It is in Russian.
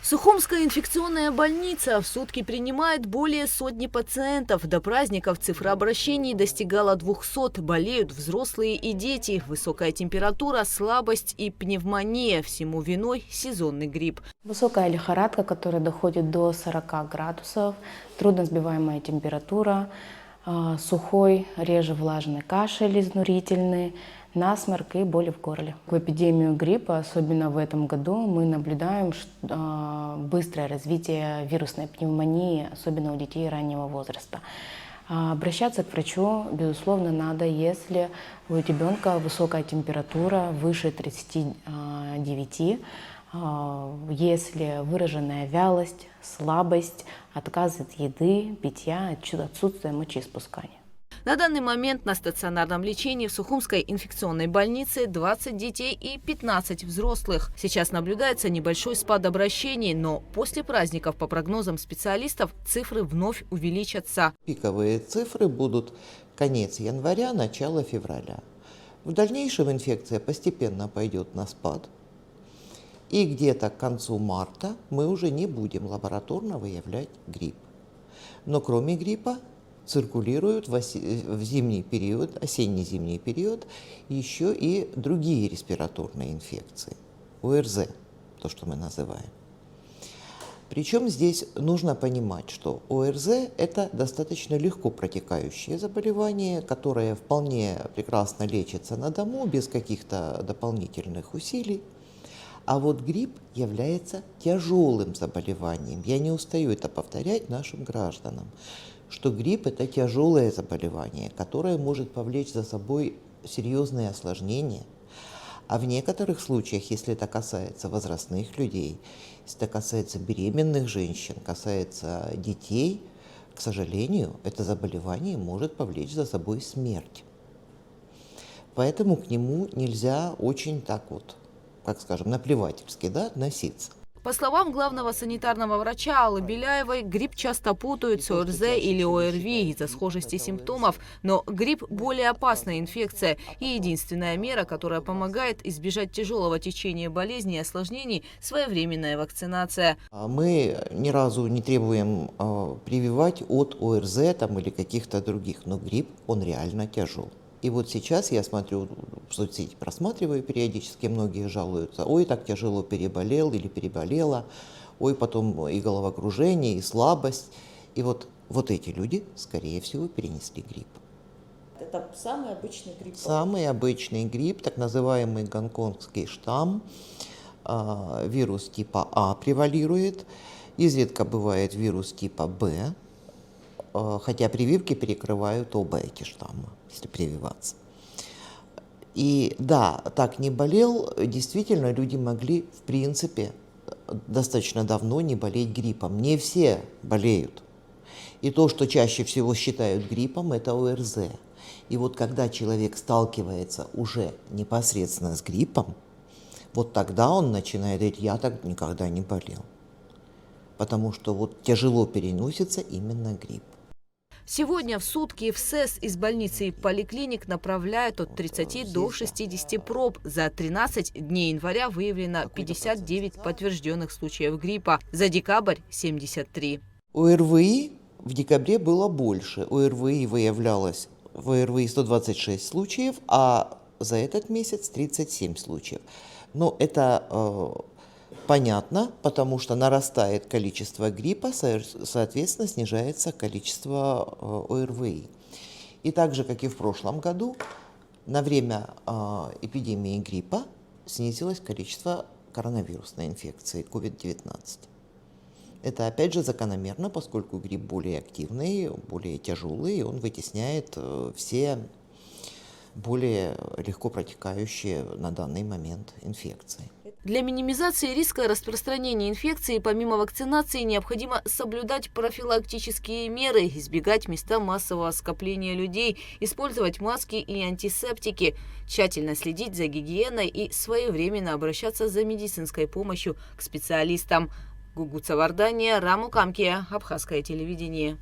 Сухумская инфекционная больница в сутки принимает более сотни пациентов. До праздников цифра обращений достигала 200. Болеют взрослые и дети. Высокая температура, слабость и пневмония. Всему виной сезонный грипп. Высокая лихорадка, которая доходит до 40 градусов, трудносбиваемая температура, сухой, реже влажный кашель изнурительный, насморк и боли в горле. В эпидемию гриппа, особенно в этом году, мы наблюдаем быстрое развитие вирусной пневмонии, особенно у детей раннего возраста. Обращаться к врачу, безусловно, надо, если у ребенка высокая температура выше 39, если выраженная вялость, слабость, отказ от еды, питья, отсутствие мочеиспускания. На данный момент на стационарном лечении в Сухумской инфекционной больнице 20 детей и 15 взрослых. Сейчас наблюдается небольшой спад обращений, но после праздников, по прогнозам специалистов, цифры вновь увеличатся. Пиковые цифры будут конец января, начало февраля. В дальнейшем инфекция постепенно пойдет на спад. И где-то к концу марта мы уже не будем лабораторно выявлять грипп. Но кроме гриппа циркулируют в зимний период, осенне-зимний период, еще и другие респираторные инфекции. ОРЗ, то, что мы называем. Причем здесь нужно понимать, что ОРЗ – это достаточно легко протекающее заболевание, которое вполне прекрасно лечится на дому, без каких-то дополнительных усилий. А вот грипп является тяжелым заболеванием. Я не устаю это повторять нашим гражданам, что грипп – это тяжелое заболевание, которое может повлечь за собой серьезные осложнения. А в некоторых случаях, если это касается возрастных людей, если это касается беременных женщин, касается детей, к сожалению, это заболевание может повлечь за собой смерть. Поэтому к нему нельзя очень так вот, как скажем, наплевательски, относиться. По словам главного санитарного врача Аллы Беляевой, грипп часто путают с ОРЗ или ОРВИ из-за схожести симптомов. Но грипп – более опасная инфекция. И единственная мера, которая помогает избежать тяжелого течения болезни и осложнений – своевременная вакцинация. Мы ни разу не требуем прививать от ОРЗ или каких-то других, но грипп, он реально тяжел. И вот сейчас я смотрю в соцсети, просматриваю периодически, многие жалуются: ой, так тяжело переболел или переболела, ой, потом и головокружение, и слабость. И вот эти люди, скорее всего, перенесли грипп. Это самый обычный грипп? Самый обычный грипп, так называемый гонконгский штамм, вирус типа А превалирует, изредка бывает вирус типа Б, хотя прививки перекрывают оба эти штамма, если прививаться. И да, так не болел, действительно, люди могли, в принципе, достаточно давно не болеть гриппом. Не все болеют. И то, что чаще всего считают гриппом, это ОРЗ. И вот когда человек сталкивается уже непосредственно с гриппом, вот тогда он начинает говорить: я так никогда не болел. Потому что тяжело переносится именно грипп. Сегодня в сутки в СЭС из больницы и поликлиник направляют от 30 до 60 проб. За 13 дней января выявлено 59 подтвержденных случаев гриппа. За декабрь – 73. ОРВИ в декабре было больше. ОРВИ выявлялось в ОРВИ 126 случаев, а за этот месяц 37 случаев. Но это понятно, потому что нарастает количество гриппа, соответственно, снижается количество ОРВИ. И так же, как и в прошлом году, на время эпидемии гриппа снизилось количество коронавирусной инфекции COVID-19. Это, опять же, закономерно, поскольку грипп более активный, более тяжелый, и он вытесняет все более легко протекающие на данный момент инфекции. Для минимизации риска распространения инфекции помимо вакцинации необходимо соблюдать профилактические меры, избегать места массового скопления людей, использовать маски и антисептики, тщательно следить за гигиеной и своевременно обращаться за медицинской помощью к специалистам. Гугуца Вардания, Раму Камкия, Абхазское телевидение.